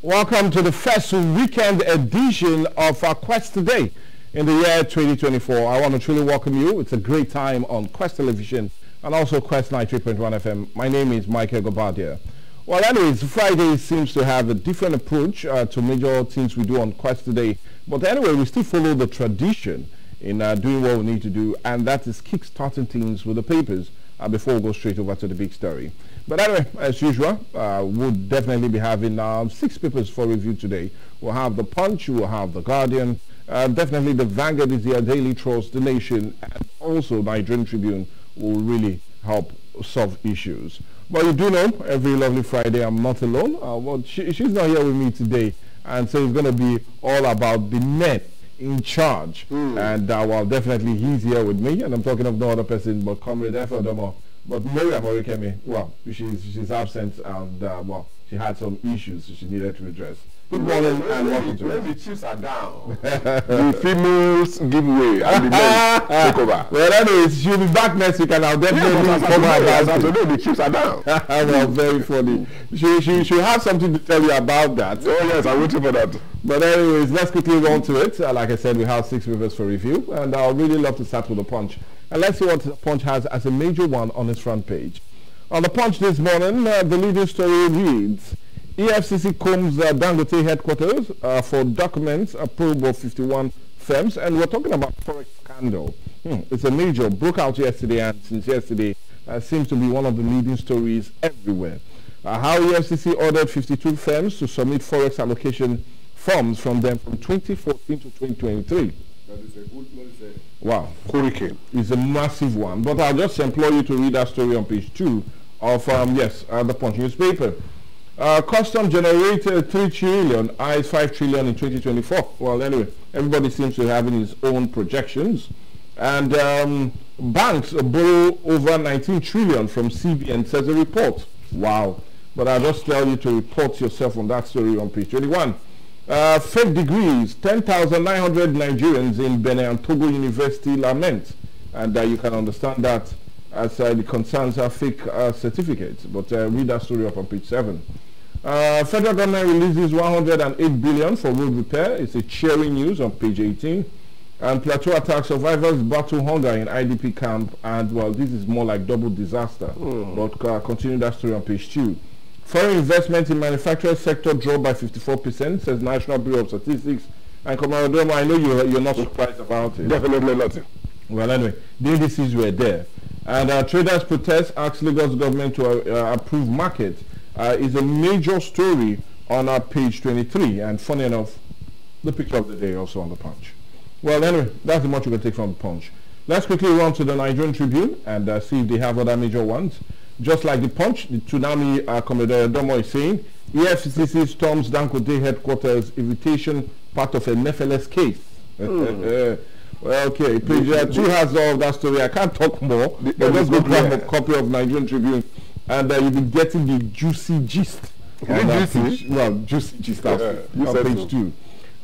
Welcome to the first weekend edition of our Quest Today in the year 2024. I want to truly welcome you. It's a great time on Quest Television and also Quest 93.1 FM. My name is Michael Gobadia. Well, anyways, Friday seems to have a different approach to major things we do on Quest Today. But anyway, we still follow the tradition in doing what we need to do, and that is kick-starting things with the papers before we go straight over to the big story. But anyway, as usual, we'll definitely be having 6 papers for review today. We'll have the Punch, we'll have the Guardian, definitely the Vanguard is here, Daily Trust, The Nation, and also Nigerian Tribune will really help solve issues. But you do know, every lovely Friday I'm not alone. Well, she's not here with me today, and so it's going to be all about the men in charge. And well, definitely he's here with me, and I'm talking of no other person but Comrade FM&TV. But Miriam Orikemi, well, she's absent, and well, she had some issues she needed to address. Good morning and welcome to it. The chiefs are down. The females give way and the men take over. Well, anyways, she'll be back next week, and I'll definitely cover about today. The chiefs are down. Well, very funny. She'll have something to tell you about that. Oh yes, I'm waiting for that. But anyways, let's quickly go on to it. Like I said, we have 6 papers for review, and I'll really love to start with the Punch. And let's see what the Punch has as a major one on its front page. On the Punch this morning, the leading story reads, EFCC combs Dangote headquarters for documents approval of 51 firms, and we're talking about forex scandal. It's a major, broke out yesterday, and since yesterday seems to be one of the leading stories everywhere. How EFCC ordered 52 firms to submit forex allocation forms from them from 2014 to 2023. That is a good, wow, hurricane. It's a massive one. But I'll just implore you to read that story on page 2 of the Punch newspaper. Custom generated 3 trillion, eyes 5 trillion in 2024. Well, anyway, everybody seems to be having his own projections. And banks borrow over 19 trillion from CBN, says a report. Wow. But I'll just tell you to report yourself on that story on page 21. Fake degrees, 10,900 Nigerians in Benin and Togo University lament. And you can understand that as the concerns are fake certificates. But read that story up on page 7. Federal government releases 108 billion for road repair. It's a cheering news on page 18. And plateau attack survivors battle hunger in IDP camp. And well, this is more like double disaster. But continue that story on page 2. Foreign investment in manufacturing sector dropped by 54%, says National Bureau of Statistics. And Comrade, I know you're not surprised about it. Definitely not. Well, anyway, the indices were there. And traders protest asks Lagos government to approve market is a major story on page 23. And funny enough, the picture of the day also on the Punch. Well, anyway, that's the much you can take from the Punch. Let's quickly run to the Nigerian Tribune and see if they have other major ones. Just like the Punch, the Tsunami Commodore Domo is saying, EFCC storms Dangote headquarters, invitation part of a Nepheles case. Well, okay, page 2 has all of that story. I can't talk more, but let's go grab a copy of Nigerian Tribune, and you'll be getting the juicy gist. Well, juicy gist on page 2.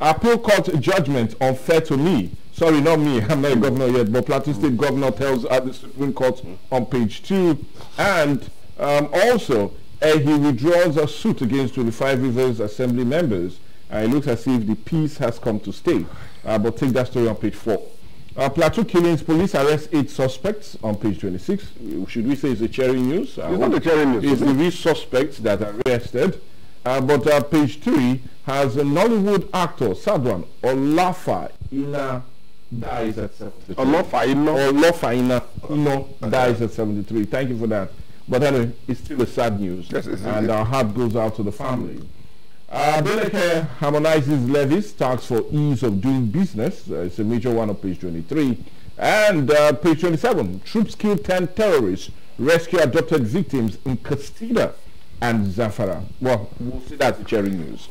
Appeal court judgment unfair to me. Sorry, not me. I'm not a governor yet, but Plateau State governor tells the Supreme Court on page 2. And also, he withdraws a suit against 25 Rivers Assembly members. It looks as if the peace has come to stay. But take that story on page 4. Plateau killings, police arrest 8 suspects on page 26. Should we say it's a cherry news? It's not a cherry news. It's the real suspects that are arrested. But page 3 has a Nollywood actor, Sadwan Olafa Ina dies at 73. Olafa Ina dies at 73. Thank you for that. But anyway, it's still a sad news. Yes, and our heart goes out to the family. Beleke harmonizes levies, tax for ease of doing business. It's a major one on page 23. And page 27, troops kill 10 terrorists, rescue adopted victims in Castilla and Zamfara. Well, we'll see that's the cherry news.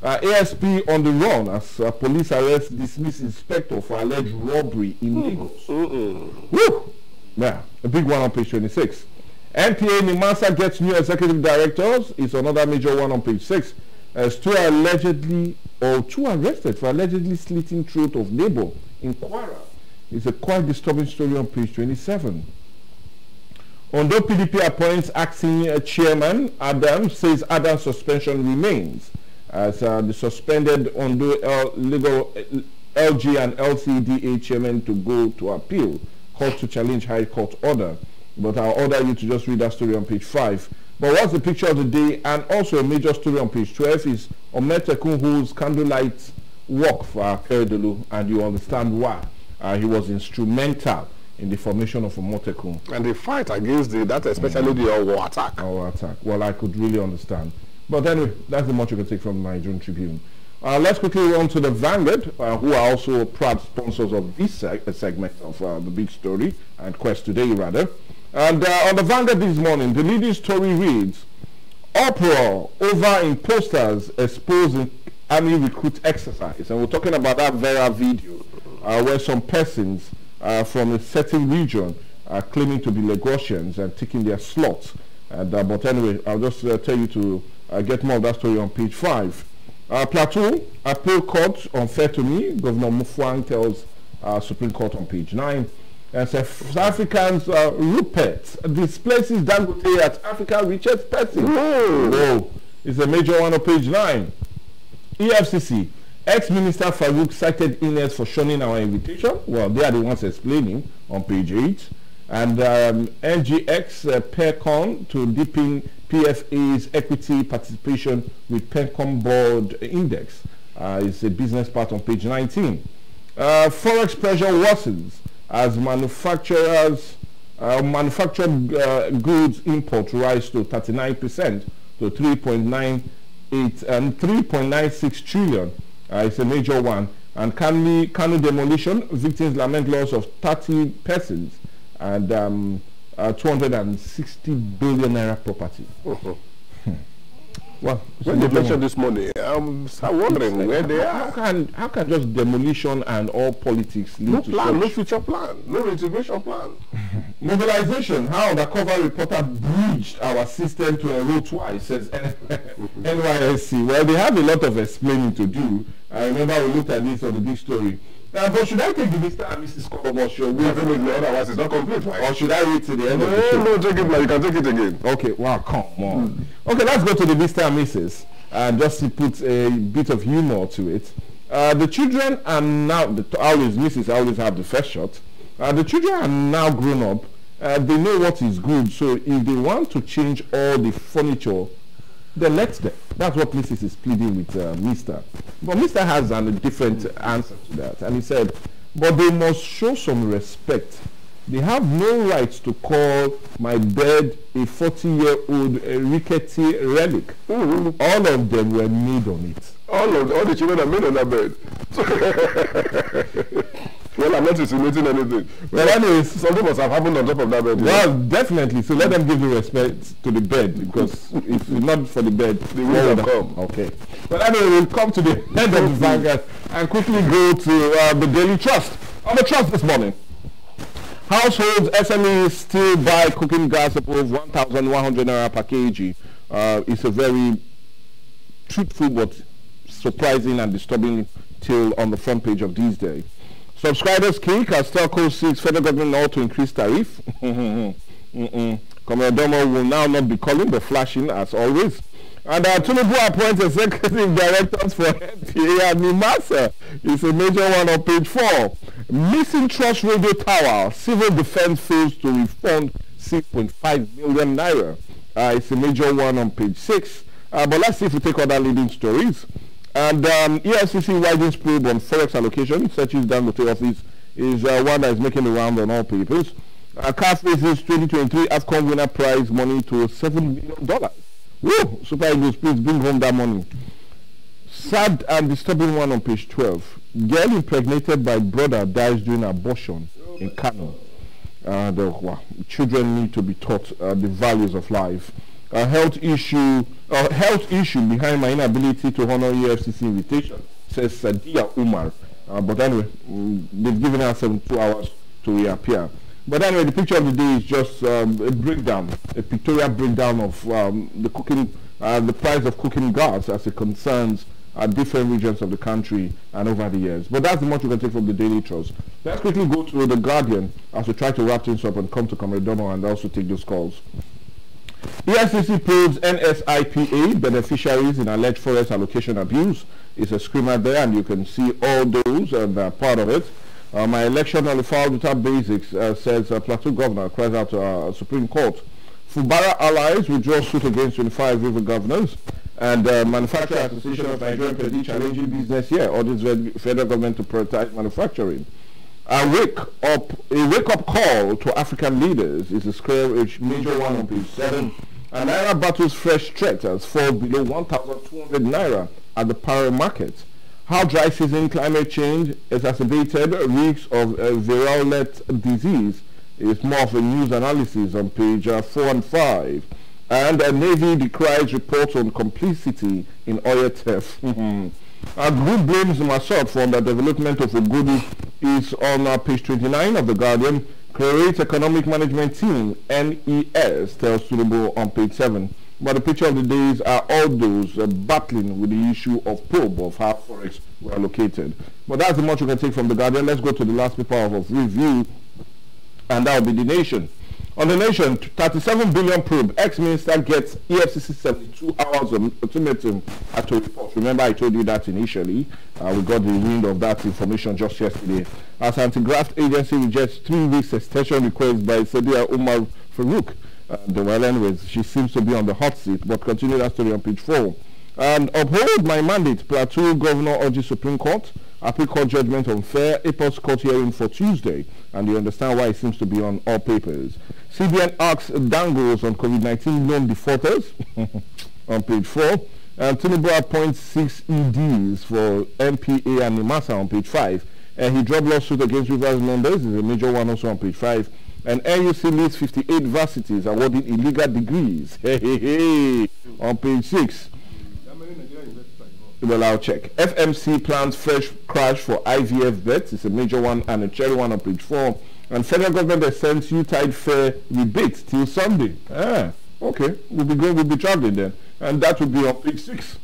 ASP on the run as police arrest dismiss inspector for alleged robbery in Lagos. Woo! Yeah, a big one on page 26. NPA Nimasa gets new executive directors. It's another major one on page 6. Two arrested for allegedly slitting throat of neighbor in Kwara. It's a quite disturbing story on page 27. Ondo PDP appoints acting chairman. Adam says Adam's suspension remains. as the suspended Ondo legal LG and LCDA chairman to go to appeal, court to challenge High Court order. But I'll order you to just read that story on page 5. But what's the picture of the day? And also a major story on page 12 is Ometekun holds candlelight walk for Akeredolu, and you understand why. He was instrumental in the formation of Ometekun. And the fight against that, especially the war attack. Our attack. Well, I could really understand. But anyway, that's the much you can take from the Nigerian Tribune. Let's quickly run to the Vanguard, who are also proud sponsors of this segment of the big story, and Quest Today, rather. And on the Vanguard this morning, the leading story reads, uproar over imposters exposing army recruit exercise. And we're talking about that viral video where some persons from a certain region are claiming to be Lagosians and taking their slots. But anyway, I'll just tell you to get more of that story on page 5. Plateau, appeal court unfair to me. Governor Mufuang tells Supreme Court on page 9. And South Africans Rupert displaces Dangote as Africa's richest person. Whoa. It's a major one on page 9. EFCC, ex-minister Farouk cited illness for shunning our invitation. Well, they are the ones explaining on page 8. And NGX PERCON to deepen PFA's equity participation with PERCON board index. It's a business part on page 19. Forex pressure worsens as manufactured goods import rise to 39% to 3.98 and 3.96 trillion. It's a major one. And Kanu demolition, victims lament loss of 30 persons and 260 billion naira property. Well, when they mentioned this morning, I'm wondering where they are. How can just demolition and all politics lead to plan, no future plan, no integration plan? Mobilization, how undercover reporter breached our system to enroll twice, says NYSC. Well, they have a lot of explaining to do. I remember we looked at this on the big story. But should I take the Mr. and Mrs. Colombo show? Otherwise it's not complete, right? Or should I wait till the end of the show? No, take it now. You can take it again. Okay, wow, come on. Okay, let's go to the Mr. and Mrs. And just to put a bit of humor to it. The children are now, Mrs. always have the first shot. The children are now grown up. They know what is good. So if they want to change all the furniture, then let them. That's what Mrs. is pleading with Mr. But Mr. has a different answer to that. And he said, but they must show some respect. They have no right to call my bed a 40-year-old rickety relic. All of them were made on it. All the children are made on that bed. Well, I'm not insinuating anything. Well, anyways, something must have happened on top of that bed. Well, definitely. So let them give the respect to the bed, because if not for the bed, they will have come. Okay. But anyway, we'll come to the end of the Vanguard and quickly go to the Daily Trust. On the Trust this morning, households SMEs still buy cooking gas above 1,100 naira per kg. It's a very truthful but surprising and disturbing tale on the front page of these days. Subscribers kick as Telco seeks federal government now to increase tariff. Comrade will now not be calling but flashing as always. And Tinubu appoints executive directors for NPA and NIMASA. It's a major one on page 4. Missing Trust Radio Tower. Civil Defense fails to refund 6.5 million naira. It's a major one on page 6. But let's see if we take other leading stories. And EFCC widens probe on forex allocation. Searches Dangote office is one that is making the round on all papers. CAF raises 2023 AFCON winner prize money to $7 million. Woo! Super Eagles, please bring home that money. Sad and disturbing one on page 12. Girl impregnated by brother dies during abortion in Kano. Children need to be taught the values of life. A health issue behind my inability to honor EFCC invitation, says Sadia Umar. But anyway, they've given her 72 hours to reappear. But anyway, the picture of the day is just a breakdown, a pictorial breakdown of the price of cooking gas as it concerns different regions of the country and over the years. But that's the much we can take from the Daily Trust. Let's quickly go to the Guardian as we try to wrap things up and come to Comrade Domo and also take those calls. EFCC probes NSIPA beneficiaries in alleged forest allocation abuse. It's a screamer there, and you can see all those and part of it. My election nullified without basics, says Plateau Governor, cries out to Supreme Court. Fubara allies withdraw suit against 25 river governors. And Manufacturer Association of Nigeria PD challenging business here, orders the federal government to prioritize manufacturing. A wake-up call to African leaders is a major one on page 7. And Naira battles fresh threat as fall below 1,200 Naira at the power market. How dry season climate change exacerbated risks of virulent disease is more of a news analysis on page 4 and 5. And the Navy decries reports on complicity in oil theft. Our group blames Masot for the development of Ogudu is on page 29 of The Guardian. Create Economic Management Team, NES, tells Tinubu on page 7. But the picture of the days are all those battling with the issue of probe of how forests were located. But that's the much you can take from The Guardian. Let's go to the last paper of review, and that will be The Nation. On The Nation, 37 billion probe. Ex-minister gets EFCC 72 hours ultimatum to report. Remember I told you that initially. We got the wind of that information just yesterday. As anti-graft agency rejects 3 weeks extension request by Sadia Umar Farouk. Anyways, she seems to be on the hot seat, but continue that story on page 4. And uphold my mandate. Plateau Governor urges Supreme Court. Appeal Court judgment unfair. Apos Court hearing for Tuesday. And you understand why it seems to be on all papers. CBN asks dangles on COVID-19 loan defaulters on page 4. And Tinubu appoints 6 EDs for MPA and NIMASA on page 5. And he dropped lawsuit against Rivers members is a major one also on page 5. And NUC lists 58 varsities awarding illegal degrees. On page 6. Well, I'll check. FMC plans fresh crash for IVF bets. It's a major one and a cherry one on page 4. And federal government has sent U-Tide fare rebates till Sunday. Okay. We'll be traveling then. And that will be on page 6.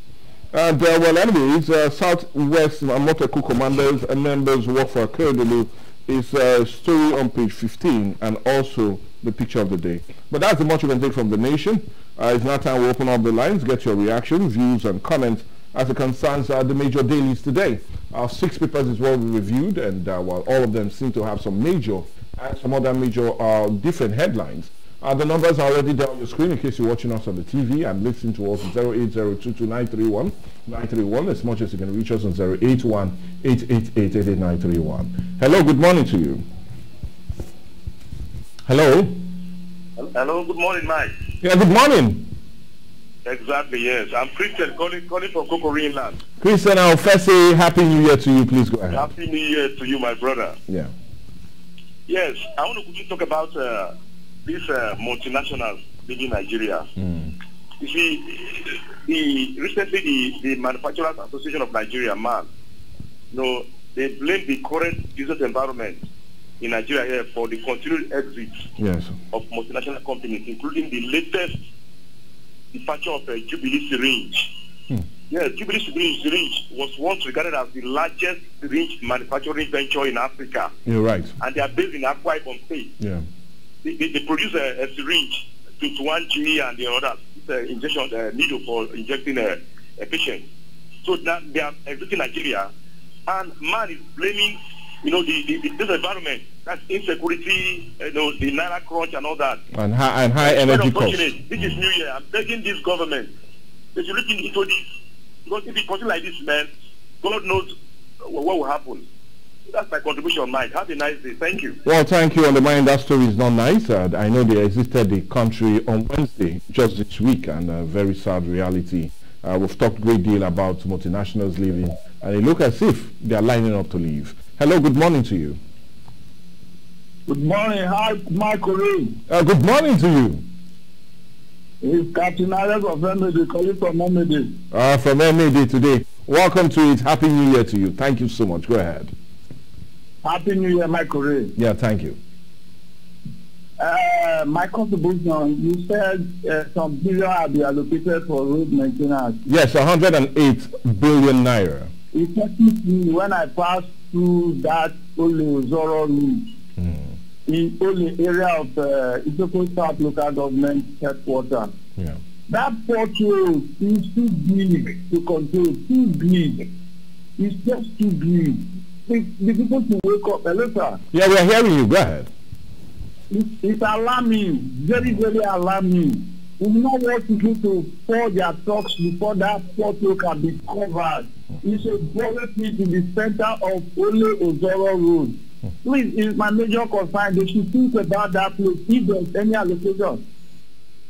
And well, anyways, Southwest Motoku commanders and members work for Akeredolu is a story on page 15 and also the picture of the day. But that's the much you can take from The Nation. It's now time we open up the lines, get your reaction, views, and comments as it concerns the major dailies today. 6 papers is what we reviewed, and while all of them seem to have some major and some other major different headlines, the numbers are already there on your screen in case you're watching us on the TV and listening to us on 08022931931, as much as you can reach us on 081-888-88931. Hello, good morning to you. Hello. Hello, good morning, Mike. Yeah, good morning. Exactly, yes. I'm Christian calling from Kokorin land. Christian, I'll first say Happy New Year to you. Please go ahead. Happy New Year to you, my brother. Yeah. Yes, I want to quickly talk about these multinationals leaving Nigeria. You see, recently the Manufacturers Association of Nigeria, MAN, they blame the current business environment in Nigeria here for the continued exit of multinational companies, including the latest departure of Jubilee Syringe. Yes, Jubilee Syringe was once regarded as the largest syringe manufacturing venture in Africa. You're right. And they are based in Akwa Ibom State. Yeah. They produce a syringe, 21G and the other injection needle for injecting a patient. So now they are exiting Nigeria, and MAN is blaming, this environment, that's insecurity, the Naira crunch and all that. And high energy costs. This is New Year. I'm begging this government, they should look into this. Because if it continues like this, man, God knows what will happen. That's my contribution, Mike. Have a nice day. Thank you. Well, thank you. On the mind, that story is not nice. I know they exited the country on Wednesday, just this week, and a very sad reality. We've talked a great deal about multinationals leaving, and it looks as if they are lining up to leave. Hello, good morning to you. Good morning. Hi, Michael. Good morning to you. It's Captain Alex of FM&TV calling from FM&TV. From FM&TV today. Welcome to it. Happy New Year to you. Thank you so much. Go ahead. Happy New Year, Michael. Yeah, thank you. My contribution, you said some billion are be allocated for road maintenance. Yes, 108 billion naira. It touches me when I passed through that Ole Zoro route. in Ole area of Isoko South local government headquarters. Yeah. That port road is too big to control, too big. It's just too big. The people to wake up. Hello, sir. Yeah, we are hearing you. Go ahead. It's alarming, very, very alarming. We not want people to pour their trucks before that port road can be covered. It's a bullet in the center of Ole Ozoro Road. Please, it's my major concern. They should think about that place if there's any allocation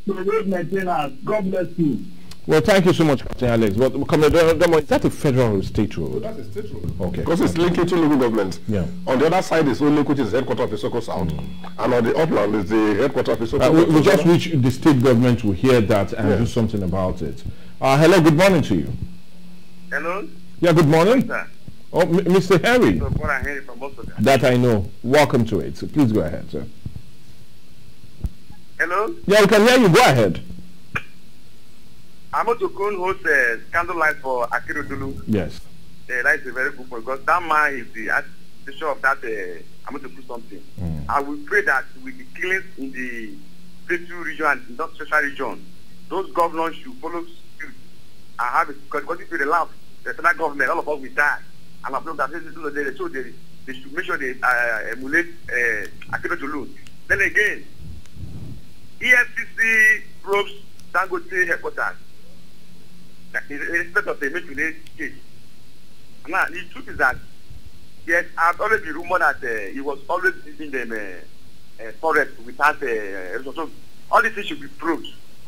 to road maintenance. God bless you. Well, thank you so much, Captain Alex. But is that a federal or state road? That's a state road. Okay. Because it's linking to local government. Yeah. On the other side is Ole, which is the headquarters of Isoko South. And on the upland is the headquarters of Isoko. We just wish the state government will hear that and do something about it. Hello, good morning to you. Hello? Yeah, good morning. Sir. Oh, Mr. Harry. Henry from Boston. That I know. Welcome to it. So please go ahead, sir. Hello? Yeah, we can hear you. Go ahead. Amotokun hosts Candlelight for Akiru Dulu. Yes. That is a very good point because that man is the administration of that Amotokun something. I will pray that with the killings in the Plateau region and not special region, those governors should follow suit and have it because if they allow the federal government, all of us will die. And I feel that they should make sure they emulate Akiru Dulu. Then again, EFCC probes Dangote headquarters. Instead of the Metro case. Now, the truth is that, yes, I've always been rumored that he was always using them forest without so all these things should be proved.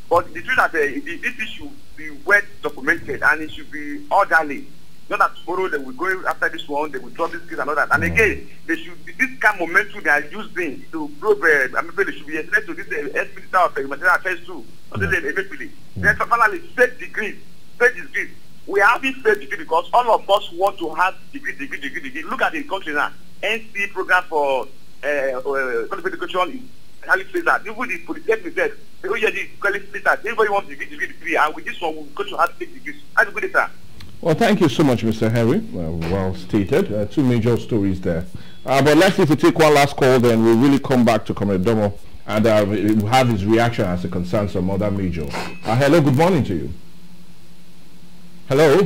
But the truth is that this issue should be well documented and it should be orderly. Not that tomorrow they will go after this one, they will drop this case and all that. And again, they should this kind of momentum they are using to probe. They should be extended to this ex-minister of humanitarian affairs too. Then finally, fake degrees. We are having fake degree because all of us want to have degree. Look at the country now. NC program for qualified education is highly placed. Even the polytechnic said, oh yeah, the qualified, everybody wants degree, and with this one we're going to have fake degrees. How do you put it? Well, thank you so much, Mr. Harry. Well stated. Two major stories there. But let's see if we take one last call, then we'll really come back to Comrade Domo and we'll have his reaction as it concerns some other major. Hello, good morning to you. Hello.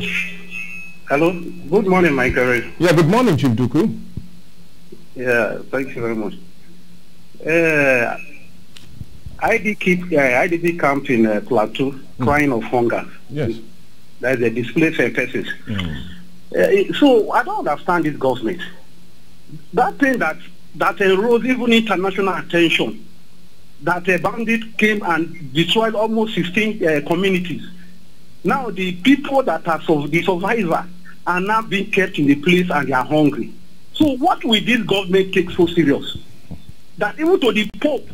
Hello. Good morning, Michael. Yeah, good morning, Chief Duku. Yeah, thank you very much. IDP camp in Plateau, crying of hunger. Yes. That's a displaced persons. So I don't understand this government. That thing that enrolls even international attention, that a bandit came and destroyed almost 16 communities. Now the people that are the survivors are now being kept in the place and they are hungry. So what will this government take so serious? That even to the Pope,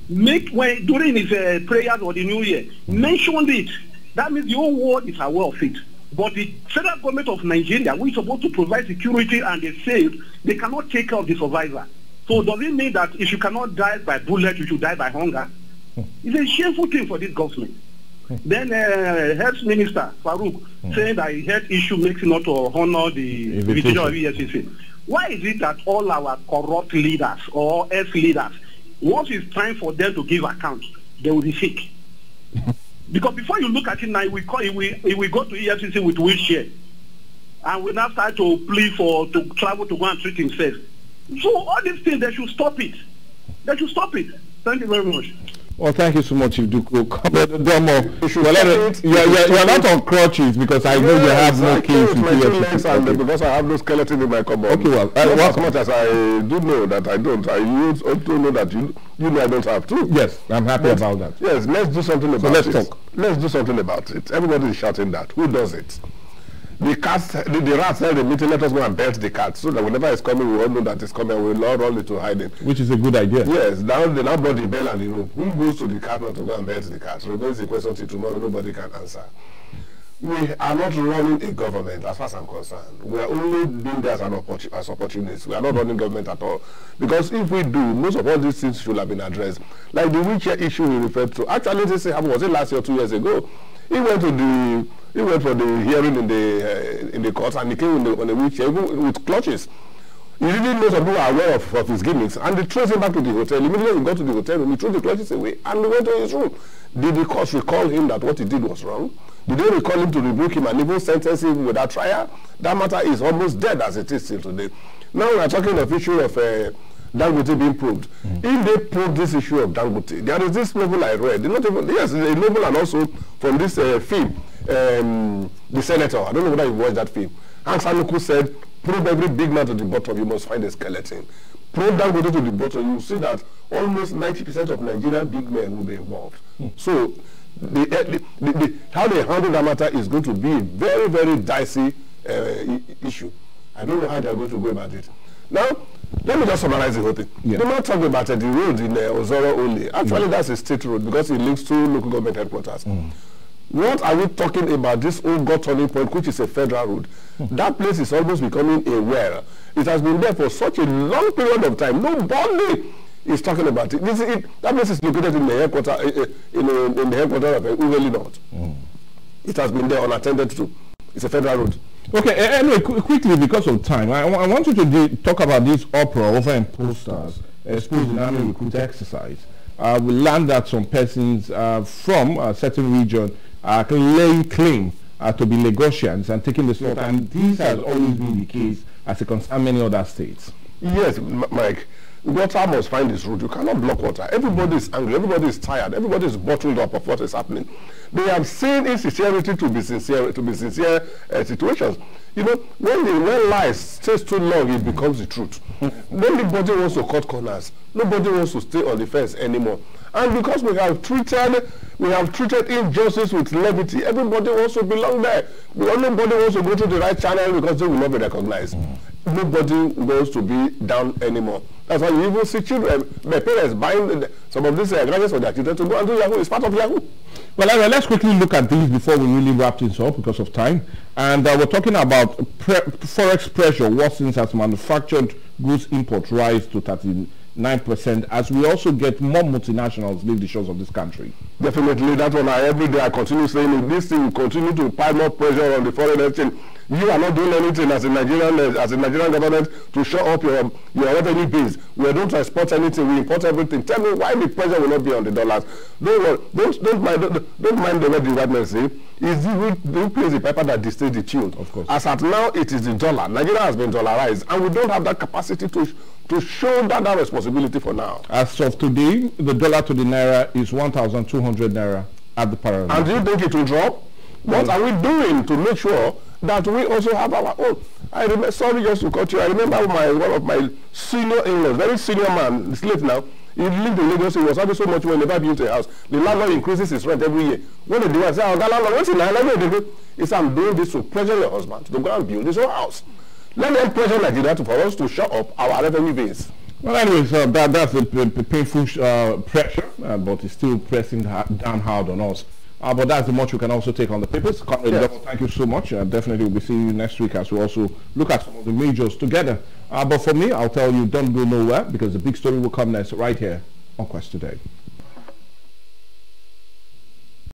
during his prayers or the New Year, mentioned it. That means the whole world is aware of it. But the federal government of Nigeria, which is supposed to provide security and they say they cannot take care of the survivor. So does it mean that if you cannot die by bullet, you should die by hunger? It's a shameful thing for this government. Then Health Minister Farouk saying that health issue makes it not to honor the invitation of EFCC. Why is it that all our corrupt leaders or ex-leaders, once it's time for them to give account, they will be sick? Because before you look at it now, we go to EFCC with wheelchair, and we now start to plead to travel to go and treat himself. So all these things, they should stop it. They should stop it. Thank you very much. Well, thank you so much, Chief Duku. You're not on crutches because I know you have no case with EFCC. Because I have no skeleton in my cupboard. Okay, well, as much as I do know that I don't, I also know that you know I don't have to. Yes, I'm happy about that. Yes, let's do something about it. Let's talk. Let's do something about it. Everybody is shouting that. Who does it? The cats, the rats held the meeting, let us go and belt the cat so that whenever it's coming, we all know that it's coming, we'll all run into hiding. Which is a good idea. Yes, now they now brought the bell and the rope. Who goes to the cat not to go and belt the cat? So it's a question till tomorrow, nobody can answer. We are not running a government as far as I'm concerned. We are only doing this as opportunists. We are not running government at all. Because if we do, most of all these things should have been addressed. Like the wheelchair issue we referred to. Actually, this happened, was it last year or 2 years ago? He went for the hearing in the courts and he came on a wheelchair with clutches. He didn't know some people are aware of his gimmicks, and they traced him back to the hotel. Immediately he got to the hotel room, he threw the clutches away, and he went to his room. Did the court recall him that what he did was wrong? Did they recall him to rebuke him and even sentence him without trial? That matter is almost dead as it is still today. Now we are talking of issue of Dangote being probed. If they probe this issue of Dangote, there is this novel I read. Not even, yes, a novel, and also from this film, The Senator. I don't know whether you watched that film. Hans Anuku said, probe every big man to the bottom, you must find a skeleton. Probe Dangote to the bottom, you see that almost 90% of Nigerian big men will be involved. So how they handle that matter is going to be a very, very dicey issue. I don't know how they are going to go about it. Now, let me just summarize the whole thing. Yeah. They're not talking about the road in Ozoro only. Actually, that's a state road because it links to local government headquarters. What are we talking about? This old God turning point, which is a federal road. That place is almost becoming a well. It has been there for such a long period of time. Nobody is talking about it. That place is located in the headquarters in the headquarters of Uveli North. It has been there unattended to. It's a federal road. Okay, anyway, quickly, because of time, I want you to talk about this uproar over in posters exposed in army recruit exercise. We learned that some persons from a certain region can lay claim to be Lagosians and taking the slot, and this has always been the case as it concerns many other states. Yes, Mike. Water must find its route. You cannot block water. Everybody is angry. Everybody is tired. Everybody is bottled up of what is happening. They have seen insincerity to be sincere situations. You know, when lies stays too long, it becomes the truth. Nobody wants to cut corners. Nobody wants to stay on the fence anymore. And because we have treated injustice with levity, everybody wants to belong there. Nobody wants to go to the right channel because they will not be recognized. Nobody wants to be down anymore. That's why you even see children, my parents buying some of these gadgets for their children to go and do Yahoo. It's part of Yahoo. Well, anyway, let's quickly look at these before we really wrap things up because of time. And we're talking about forex pressure worsens as manufactured goods import rise to 39%, as we also get more multinationals leave the shores of this country. Definitely, that one. Every day I continue saying this thing will continue to pile more pressure on the foreign exchange. You are not doing anything as a Nigerian government to show up your revenue base. We don't export anything, we import everything. Tell me why the pressure will not be on the dollars. Don't mind the way the white men say. Is who plays the paper that dictates the tune? Of course. As at now, it is the dollar. Nigeria has been dollarized, and we don't have that capacity to show that responsibility for now. As of today, the dollar to the naira is 1,200 naira at the parallel. And do you think it will drop? What are we doing to make sure that we also have our own? I remember, sorry just to cut you, I remember one of my senior in-laws, very senior man, he's late now. He lived in Lagos, he was having so much money, never built a house. The landlord increases his rent every year. When they do, I say, oh, landlord, what's in Nigeria? He said, I'm doing this to pressure your husband to go and build his own house. Let them pressure Nigeria for us to shut up our revenue base. Well, anyways, that's a painful pressure, but it's still pressing down hard on us. But that's the much we can also take on the papers. Yes. Thank you so much. Definitely we'll be seeing you next week as we also look at some of the majors together. But for me, I'll tell you, don't go nowhere because the big story will come next right here on Quest Today.